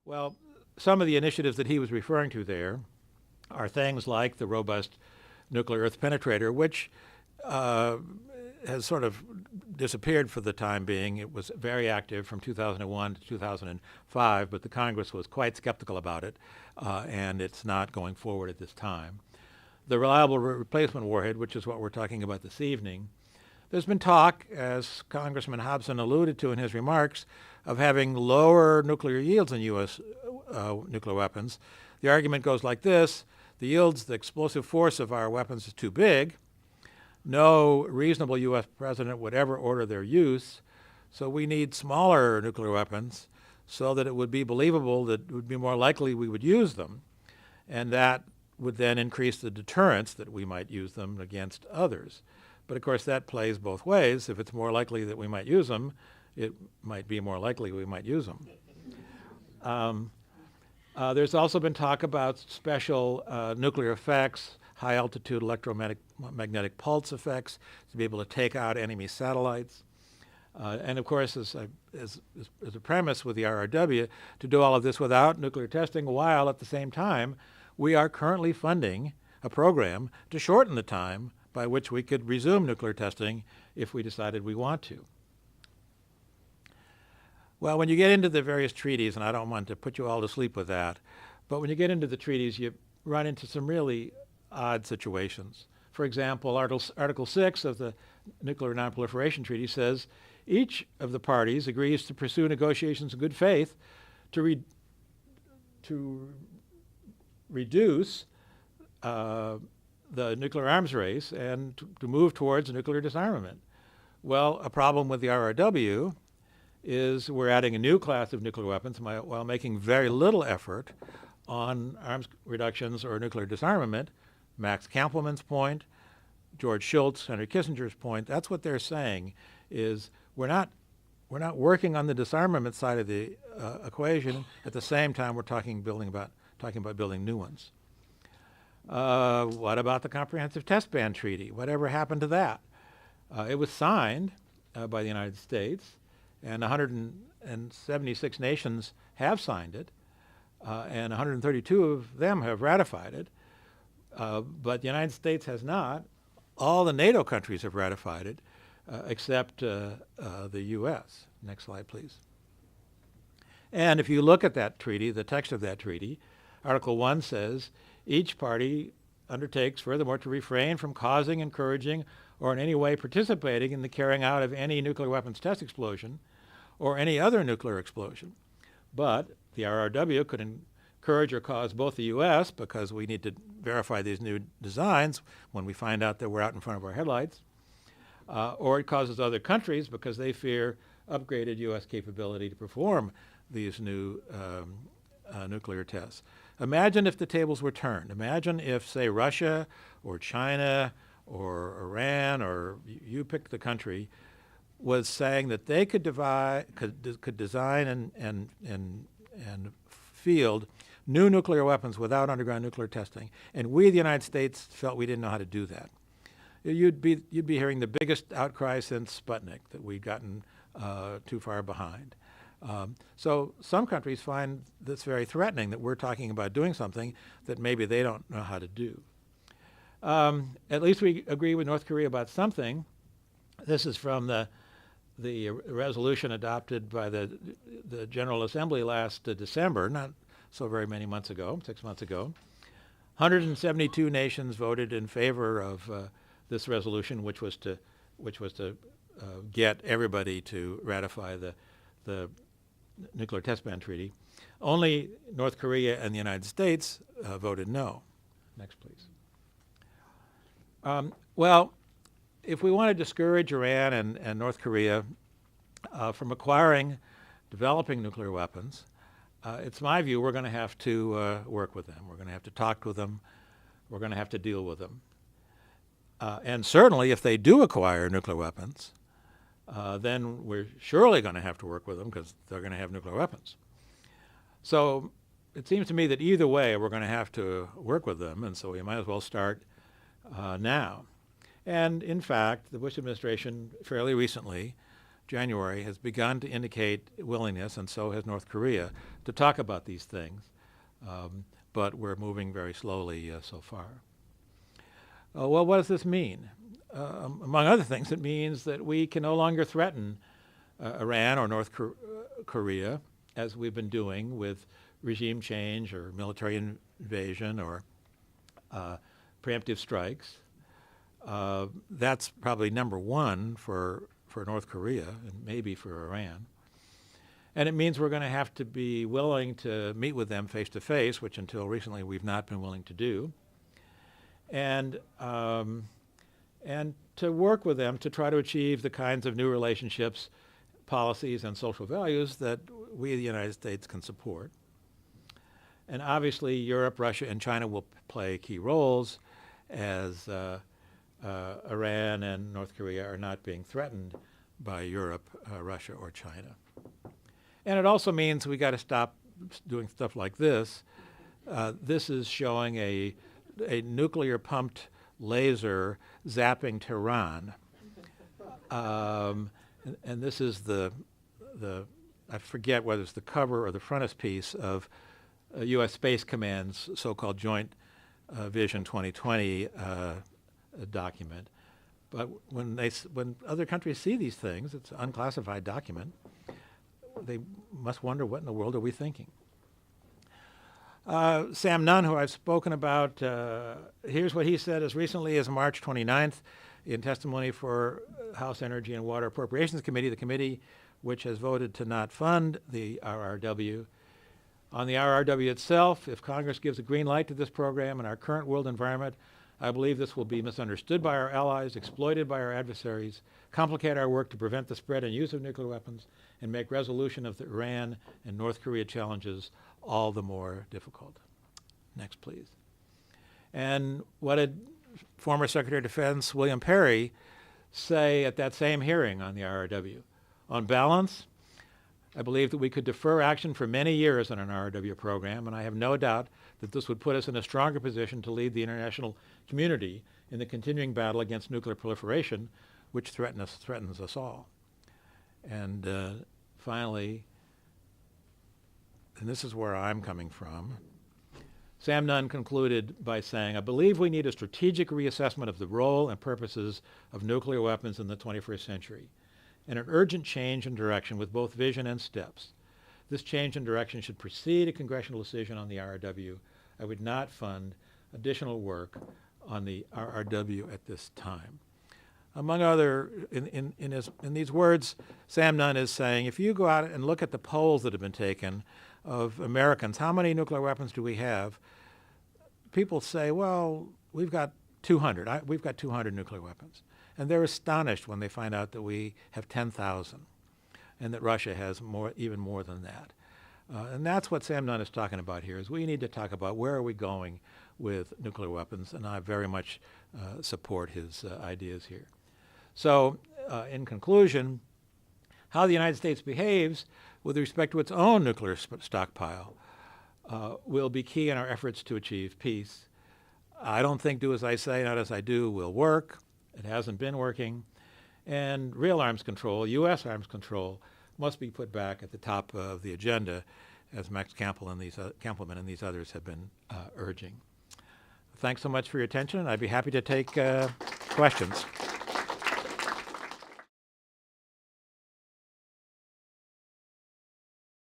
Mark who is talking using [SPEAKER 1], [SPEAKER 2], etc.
[SPEAKER 1] Well, some of the initiatives that he was referring to there are things like the robust nuclear Earth penetrator, which has sort of disappeared for the time being. It was very active from 2001 to 2005, but the Congress was quite skeptical about it, and it's not going forward at this time. The reliable replacement warhead, which is what we're talking about this evening, there's been talk, as Congressman Hobson alluded to in his remarks, of having lower nuclear yields in U.S. Nuclear weapons. The argument goes like this: the yields, the explosive force of our weapons is too big. No reasonable U.S. president would ever order their use, so we need smaller nuclear weapons so that it would be believable, that it would be more likely we would use them, and that would then increase the deterrence that we might use them against others. But of course that plays both ways. If it's more likely that we might use them, it might be more likely we might use them. There's also been talk about special nuclear effects, high altitude electromagnetic pulse effects to be able to take out enemy satellites. And of course, as a premise with the RRW, to do all of this without nuclear testing, while at the same time we are currently funding a program to shorten the time by which we could resume nuclear testing if we decided we want to. Well, when you get into the various treaties, and I don't want to put you all to sleep with that, but when you get into the treaties, you run into some really odd situations. For example, Article 6 of the Nuclear Nonproliferation Treaty says each of the parties agrees to pursue negotiations in good faith to reduce the nuclear arms race and to move towards nuclear disarmament. Well, a problem with the RRW is we're adding a new class of nuclear weapons while making very little effort on arms reductions or nuclear disarmament. Max Kampelman's point, George Shultz, Henry Kissinger's point, that's what they're saying, is we're not working on the disarmament side of the equation. At the same time, we're talking about building new ones. What about the Comprehensive Test Ban Treaty? Whatever happened to that? It was signed by the United States, and 176 nations have signed it, and 132 of them have ratified it, but the United States has not. All the NATO countries have ratified it, except the U.S. Next slide, please. And if you look at that treaty, the text of that treaty, Article 1 says, each party undertakes, furthermore, to refrain from causing, encouraging, or in any way participating in the carrying out of any nuclear weapons test explosion or any other nuclear explosion. But the RRW could encourage or cause both the U.S., because we need to verify these new designs when we find out that we're out in front of our headlights, or it causes other countries because they fear upgraded U.S. capability to perform these new nuclear tests. Imagine if the tables were turned. Imagine if, say, Russia or China or Iran, or you pick the country, was saying that they could design and field new nuclear weapons without underground nuclear testing, and we, the United States, felt we didn't know how to do that. You'd be hearing the biggest outcry since Sputnik, that we'd gotten too far behind. So some countries find this very threatening, that we're talking about doing something that maybe they don't know how to do. At least we agree with North Korea about something. This is from the resolution adopted by the General Assembly last December, not so very many months ago, 6 months ago. 172 nations voted in favor of this resolution, which was to get everybody to ratify the Nuclear Test Ban Treaty. Only North Korea and the United States voted no. Next, please. Well, if we want to discourage Iran and North Korea from developing nuclear weapons, it's my view we're going to have to work with them. We're going to have to talk with them. We're going to have to deal with them. And certainly if they do acquire nuclear weapons, then we're surely going to have to work with them, because they're going to have nuclear weapons. So it seems to me that either way we're going to have to work with them, and so we might as well start now. And in fact, the Bush administration fairly recently January, has begun to indicate willingness, and so has North Korea, to talk about these things. But we're moving very slowly so far. Well, what does this mean? Among other things, it means that we can no longer threaten Iran or North Korea, as we've been doing with regime change or military invasion or preemptive strikes. That's probably number one for North Korea and maybe for Iran. And it means we're going to have to be willing to meet with them face to face, which until recently we've not been willing to do, and to work with them to try to achieve the kinds of new relationships, policies, and social values that we, the United States, can support. And obviously, Europe, Russia, and China will play key roles as Iran and North Korea are not being threatened by Europe, Russia, or China. And it also means we got to stop doing stuff like this. This is showing a nuclear-pumped laser zapping Tehran. And this is the I forget whether it's the cover or the frontispiece of U.S. Space Command's so-called Joint Vision 2020 document. But when other countries see these things, it's an unclassified document, they must wonder, what in the world are we thinking? Sam Nunn, who I've spoken about, here's what he said as recently as March 29th in testimony for House Energy and Water Appropriations Committee, the committee which has voted to not fund the RRW. On the RRW itself, if Congress gives a green light to this program in our current world environment, I believe this will be misunderstood by our allies, exploited by our adversaries, complicate our work to prevent the spread and use of nuclear weapons, and make resolution of the Iran and North Korea challenges all the more difficult. Next, please. And what did former Secretary of Defense William Perry say at that same hearing on the RRW? On balance, I believe that we could defer action for many years on an RRW program, and I have no doubt that this would put us in a stronger position to lead the international community in the continuing battle against nuclear proliferation, which threatens us all. And finally, and this is where I'm coming from, Sam Nunn concluded by saying, I believe we need a strategic reassessment of the role and purposes of nuclear weapons in the 21st century, and an urgent change in direction with both vision and steps. This change in direction should precede a congressional decision on the RRW. I would not fund additional work on the RRW at this time. Among other, in these words, Sam Nunn is saying, if you go out and look at the polls that have been taken of Americans, how many nuclear weapons do we have? People say, well, we've got 200. We've got 200 nuclear weapons. And they're astonished when they find out that we have 10,000 and that Russia has even more than that. And that's what Sam Nunn is talking about here, is we need to talk about where are we going with nuclear weapons, and I very much support his ideas here. So, in conclusion, how the United States behaves with respect to its own nuclear stockpile will be key in our efforts to achieve peace. I don't think do as I say, not as I do will work. It hasn't been working. And real arms control, U.S. arms control, must be put back at the top of the agenda, as Max Kampelman and these others have been urging. Thanks so much for your attention. I'd be happy to take questions.